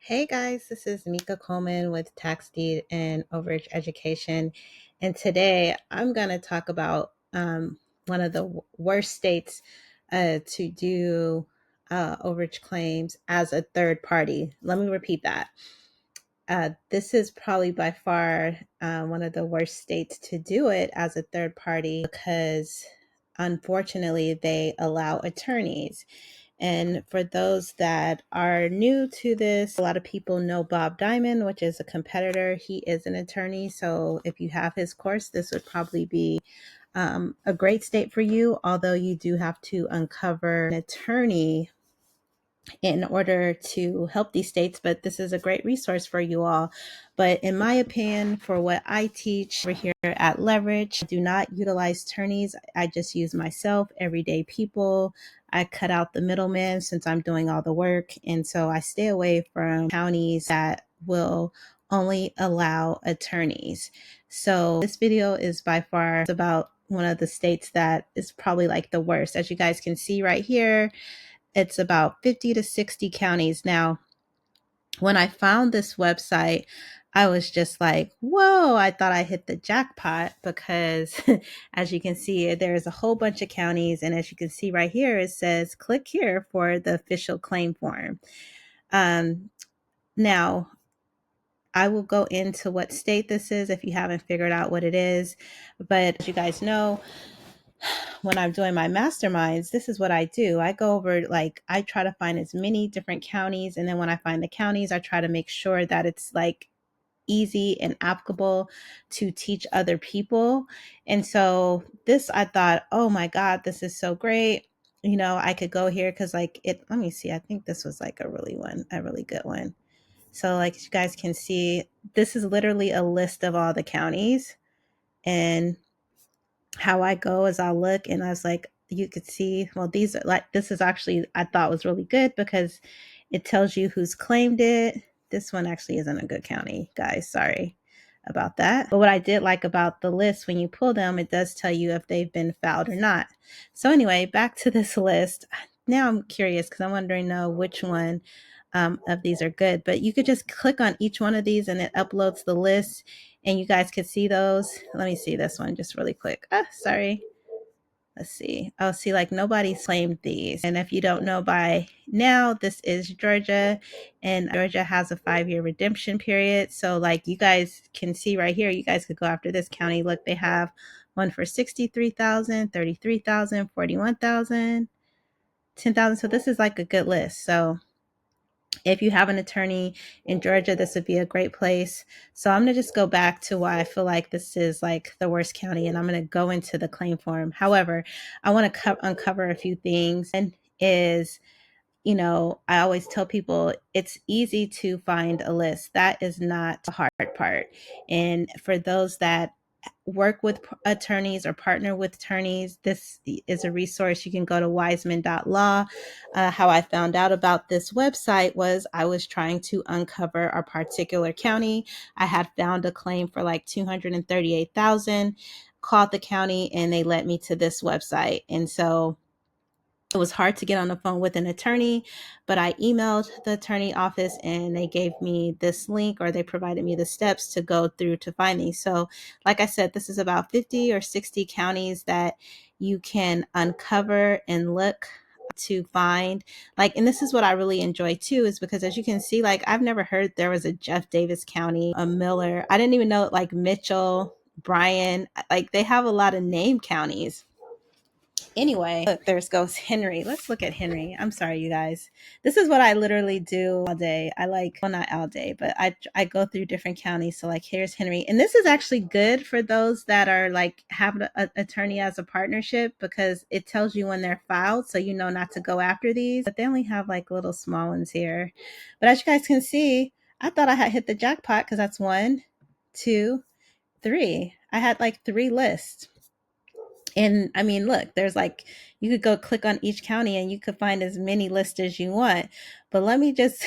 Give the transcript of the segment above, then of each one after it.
Hey guys, this is Mika Coleman with Tax Deed and Overage Education. And today I'm going to talk about one of the worst states to do overage claims as a third party. Let me repeat that. This is probably by far one of the worst states to do it as a third party because unfortunately they allow attorneys. And for those that are new to this, a lot of people know Bob Diamond, which is a competitor. He is an attorney. So if you have his course, this would probably be a great state for you, although you do have to uncover an attorney in order to help these states, but this is a great resource for you all. But in my opinion, for what I teach over here at Leverage, I do not utilize attorneys. I just use myself, everyday people. I cut out the middleman since I'm doing all the work. And so I stay away from counties that will only allow attorneys. So this video is by far about one of the states that is probably like the worst. As you guys can see right here, it's about 50 to 60 counties. Now, when I found this website, I was just like, whoa, I thought I hit the jackpot because as you can see, there's a whole bunch of counties. And as you can see right here, it says click here for the official claim form. Now, I will go into what state this is if you haven't figured out what it is. But as you guys know, when I'm doing my masterminds, this is what I do. I go over, like, I try to find as many different counties. And then when I find the counties, I try to make sure that it's like easy and applicable to teach other people. And so this, I thought, oh my God, this is so great. You know, I could go here because like let me see. I think this was like a really good one. So like you guys can see, this is literally a list of all the counties. And how I go is I'll look and I was like, you could see, well, these are like, this is actually, I thought was really good because it tells you who's claimed it. This one actually isn't a good county, guys. Sorry about that. But what I did like about the list, when you pull them, it does tell you if they've been filed or not. So anyway, back to this list. Now I'm curious because I want to know which one of these are good. But you could just click on each one of these and it uploads the list and you guys could see those. Let me see this one just really quick. Sorry. Let's see. Oh, see, like nobody's claimed these. And if you don't know by now, this is Georgia, and Georgia has a 5-year redemption period. So like you guys can see right here, you guys could go after this county. Look, they have one for 63,000, 33,000, 41,000, 10,000. So this is like a good list. So if you have an attorney in Georgia, this would be a great place. So I'm going to just go back to why I feel like this is like the worst county, and I'm going to go into the claim form. However, I want to uncover a few things. And is, you know, I always tell people it's easy to find a list. That is not the hard part. And for those that work with attorneys or partner with attorneys, this is a resource. You can go to wiseman.law. How I found out about this website was I was trying to uncover a particular county. I had found a claim for like 238,000, called the county, and they led me to this website. And so it was hard to get on the phone with an attorney, but I emailed the attorney office and they gave me this link, or they provided me the steps to go through to find these. So like I said, this is about 50 or 60 counties that you can uncover and look to find. Like, and this is what I really enjoy too, is because as you can see, like I've never heard there was a Jeff Davis County, a Miller. I didn't even know, like Mitchell, Bryan, like they have a lot of name counties. Anyway, look, there goes Henry. Let's look at Henry. I'm sorry, you guys. This is what I literally do all day. I like, well, not all day, but I go through different counties. So like, here's Henry. And this is actually good for those that are like have an attorney as a partnership, because it tells you when they're filed. So you know not to go after these, but they only have like little small ones here. But as you guys can see, I thought I had hit the jackpot because that's 1, 2, 3. I had like 3 lists. And I mean, look, there's like, you could go click on each county and you could find as many lists as you want. But let me just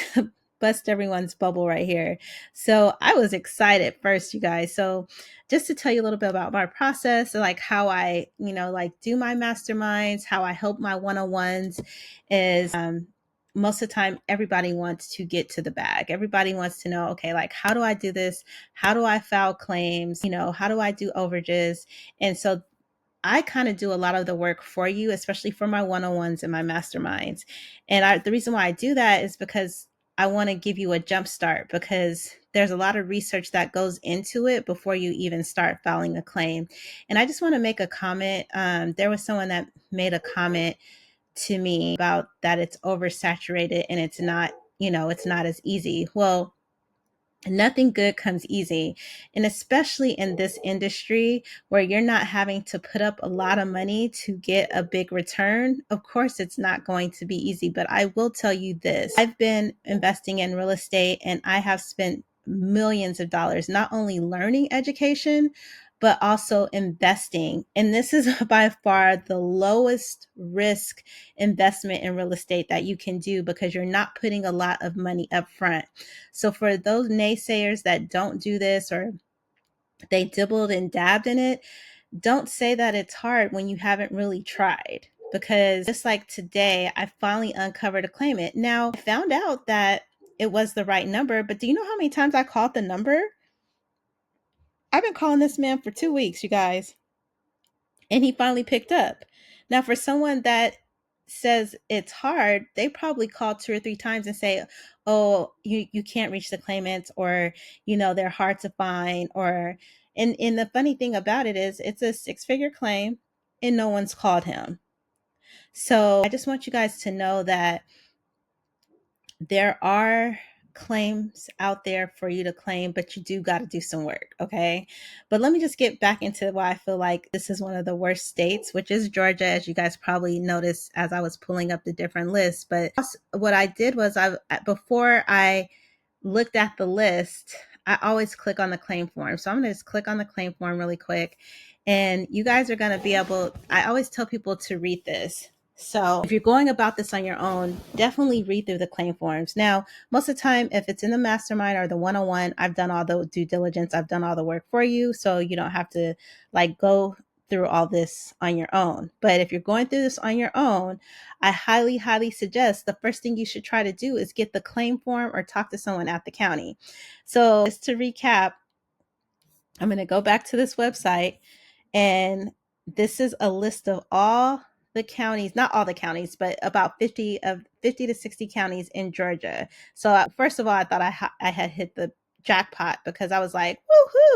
bust everyone's bubble right here. So I was excited first, you guys. So just to tell you a little bit about my process, like how I, you know, like do my masterminds, how I help my one-on-ones is, most of the time everybody wants to get to the bag. Everybody wants to know, okay, like, how do I do this? How do I file claims? How do I do overages? And so I kind of do a lot of the work for you, especially for my one-on-ones and my masterminds. And the reason why I do that is because I want to give you a jump start, because there's a lot of research that goes into it before you even start filing a claim. And I just want to make a comment. There was someone that made a comment to me about that it's oversaturated and it's not, it's not as easy. Well, nothing good comes easy. And especially in this industry where you're not having to put up a lot of money to get a big return, of course, it's not going to be easy. But I will tell you this: I've been investing in real estate and I have spent millions of dollars, not only learning education, but also investing. And this is by far the lowest risk investment in real estate that you can do, because you're not putting a lot of money up front. So for those naysayers that don't do this, or they dibbled and dabbed in it, don't say that it's hard when you haven't really tried. Because just like today, I finally uncovered a claimant. Now, I found out that it was the right number, but do you know how many times I called the number? I've been calling this man for 2 weeks, you guys, and he finally picked up. Now, for someone that says it's hard, they probably call 2 or 3 times and say, "Oh, you can't reach the claimants," or they're hard to find, or and the funny thing about it is it's a six-figure claim and no one's called him. So I just want you guys to know that there are claims out there for you to claim, but you do got to do some work. Okay. But let me just get back into why I feel like this is one of the worst states, which is Georgia, as you guys probably noticed as I was pulling up the different lists. But what I did was, before I looked at the list, I always click on the claim form. So I'm going to just click on the claim form really quick. And you guys are going to be able, I always tell people to read this. So if you're going about this on your own, definitely read through the claim forms. Now, most of the time, if it's in the mastermind or the one-on-one, I've done all the due diligence. I've done all the work for you. So you don't have to go through all this on your own. But if you're going through this on your own, I highly, highly suggest the first thing you should try to do is get the claim form or talk to someone at the county. So just to recap, I'm going to go back to this website, and this is a list of all the counties, not all the counties, but about 50 to 60 counties in Georgia. So first of all, I thought I had hit the jackpot, because I was like,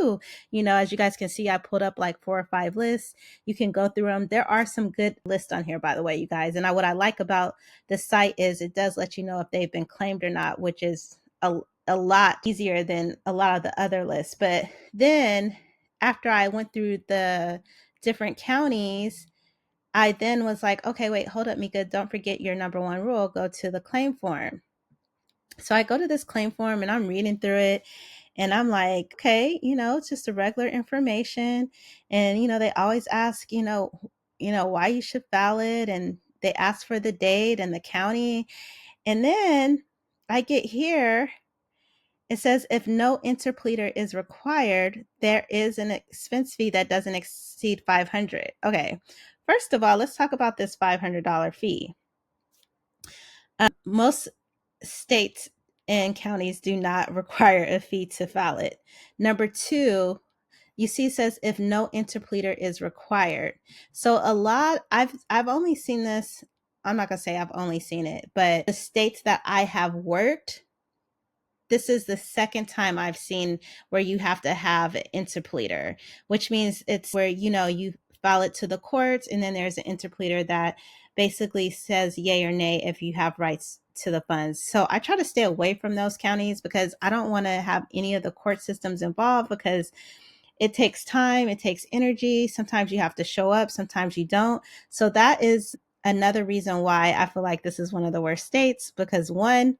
woohoo. As you guys can see, I pulled up like 4 or 5 lists. You can go through them. There are some good lists on here, by the way, you guys. And what I like about the site is it does let you know if they've been claimed or not, which is a lot easier than a lot of the other lists. But then after I went through the different counties, I then was like, okay, wait, hold up, Mika, don't forget your number one rule, go to the claim form. So I go to this claim form and I'm reading through it, and I'm like, okay, it's just a regular information. And, they always ask, why you should file it. And they ask for the date and the county. And then I get here, it says if no interpleader is required, there is an expense fee that doesn't exceed $500. Okay, first of all, let's talk about this $500 fee. Most states and counties do not require a fee to file it. Number two, you see, it says if no interpleader is required. So I've only seen this. I'm not gonna say I've only seen it, but the states that I have worked, this is the second time I've seen where you have to have an interpleader, which means it's where, you file it to the courts, and then there's an interpleader that basically says yay or nay if you have rights to the funds. So I try to stay away from those counties, because I don't want to have any of the court systems involved, because it takes time, it takes energy. Sometimes you have to show up, sometimes you don't. So that is another reason why I feel like this is one of the worst states, because one,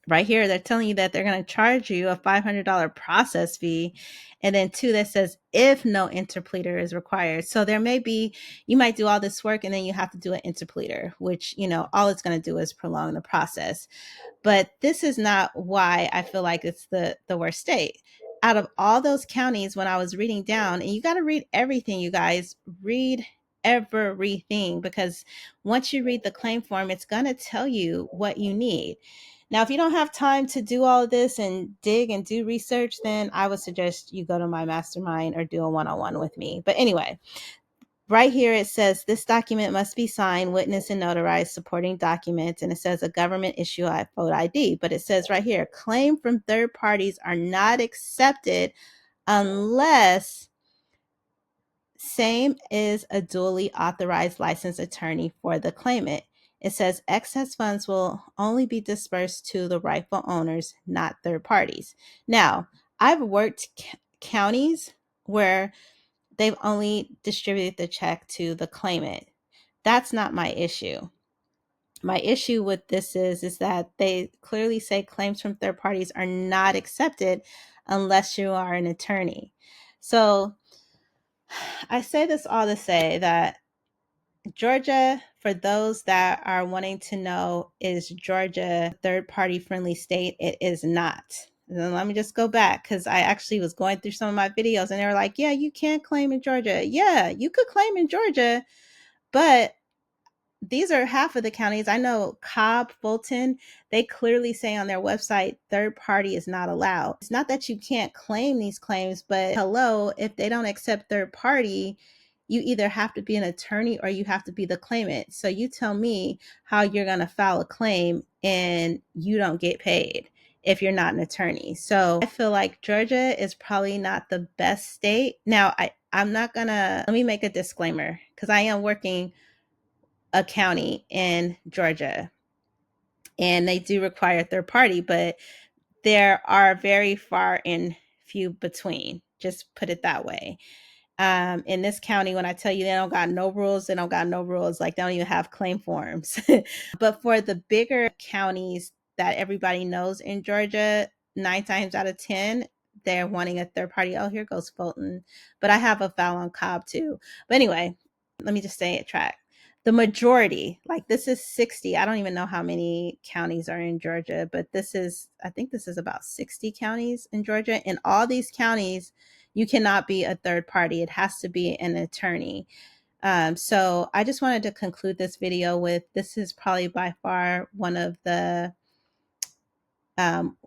right here, they're telling you that they're going to charge you a $500 process fee. And then two, that says if no interpleader is required. So you might do all this work and then you have to do an interpleader, which, all it's going to do is prolong the process. But this is not why I feel like it's the worst state. Out of all those counties, when I was reading down, and you got to read everything, you guys, read everything, because once you read the claim form, it's going to tell you what you need. Now, if you don't have time to do all of this and dig and do research, then I would suggest you go to my mastermind or do a one-on-one with me. But anyway, right here it says this document must be signed, witnessed, and notarized, supporting documents, and it says a government issue photo ID. But it says right here, claim from third parties are not accepted unless same is a duly authorized licensed attorney for the claimant. It says excess funds will only be dispersed to the rightful owners, not third parties. Now, I've worked counties where they've only distributed the check to the claimant. That's not my issue. My issue with this is that they clearly say claims from third parties are not accepted unless you are an attorney. So I say this all to say that Georgia, for those that are wanting to know, is Georgia a third party friendly state? It is not. And then let me just go back, because I actually was going through some of my videos and they were like, yeah, you can't claim in Georgia. Yeah, you could claim in Georgia, but these are half of the counties. I know Cobb, Fulton, they clearly say on their website, third party is not allowed. It's not that you can't claim these claims, but hello, if they don't accept third party, you either have to be an attorney or you have to be the claimant. So you tell me how you're going to file a claim and you don't get paid if you're not an attorney. So I feel like Georgia is probably not the best state. Now, I'm not going to, let me make a disclaimer, because I am working a county in Georgia and they do require a third party, but there are very far and few between, just put it that way. In this county, when I tell you they don't got no rules, they don't got no rules. Like, they don't even have claim forms. But for the bigger counties that everybody knows in Georgia, 9 times out of 10, they're wanting a third party. Oh, here goes Fulton. But I have a file on Cobb too. But anyway, let me just stay at track. The majority, like this is 60. I don't even know how many counties are in Georgia, but I think this is about 60 counties in Georgia. In all these counties, you cannot be a third party. It has to be an attorney. So I just wanted to conclude this video with, this is probably by far one of the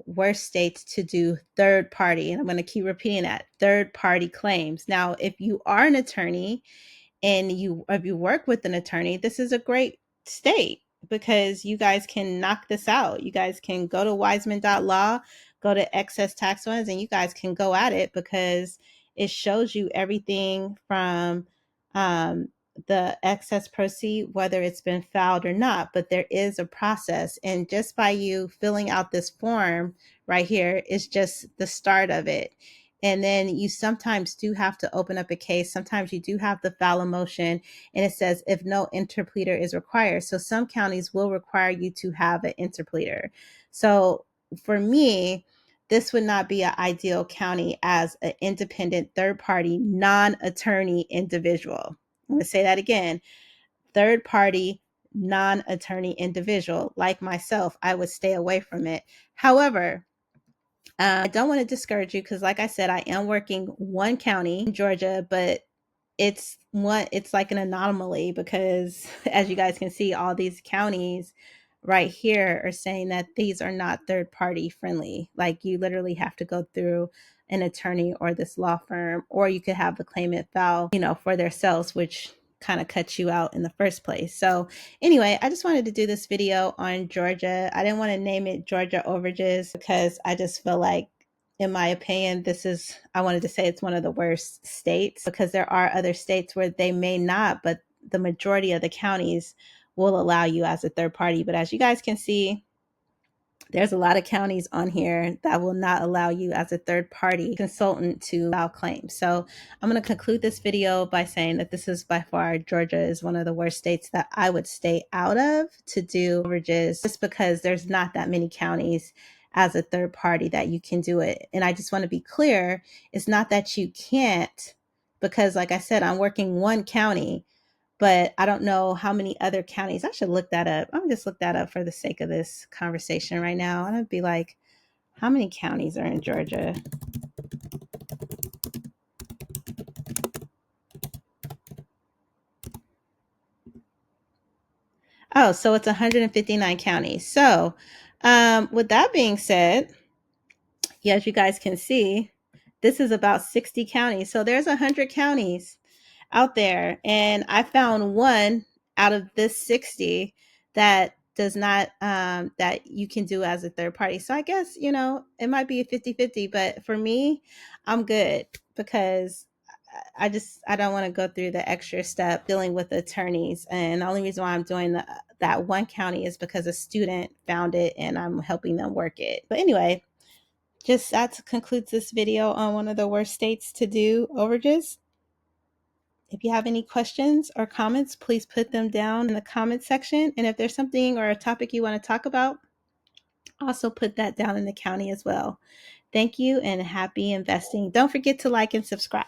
worst states to do third party. And I'm going to keep repeating that, third party claims. Now, if you are an attorney and if you work with an attorney, this is a great state, because you guys can knock this out. You guys can go to wiseman.law, go to excess tax funds, and you guys can go at it, because it shows you everything from the excess proceed, whether it's been filed or not. But there is a process, and just by you filling out this form right here is just the start of it. And then you sometimes do have to open up a case. Sometimes you do have to file a motion, and it says if no interpleader is required. So some counties will require you to have an interpleader. So for me, this would not be an ideal county as an independent third party, non-attorney individual. I'm going to say that again. Third party, non-attorney individual like myself, I would stay away from it. However, I don't want to discourage you, because like I said, I am working one county in Georgia, but it's like an anomaly, because as you guys can see, all these counties right here are saying that these are not third party friendly. Like, you literally have to go through an attorney or this law firm, or you could have the claimant file, for themselves, which kind of cuts you out in the first place. So anyway, I just wanted to do this video on Georgia. I didn't want to name it Georgia Overages, because I just feel like, in my opinion, I wanted to say it's one of the worst states, because there are other states where they may not, but the majority of the counties will allow you as a third party. But as you guys can see, there's a lot of counties on here that will not allow you as a third party consultant to file claims. So I'm going to conclude this video by saying that this is by far, Georgia is one of the worst states that I would stay out of to do overages, just because there's not that many counties as a third party that you can do it. And I just want to be clear, it's not that you can't, because like I said, I'm working one county, but I don't know how many other counties. I should look that up. I'm gonna just look that up for the sake of this conversation right now. I'm gonna be like, how many counties are in Georgia? Oh, so it's 159 counties. So with that being said, yeah, as you guys can see, this is about 60 counties. So there's 100 counties out there. And I found one out of this 60 that does not, that you can do as a third party. So I guess, it might be a 50-50, but for me, I'm good because I don't want to go through the extra step dealing with attorneys. And the only reason why I'm doing that one county is because a student found it and I'm helping them work it. But anyway, just that concludes this video on one of the worst states to do overages. If you have any questions or comments, please put them down in the comment section. And if there's something or a topic you want to talk about, also put that down in the county as well. Thank you and happy investing. Don't forget to like and subscribe.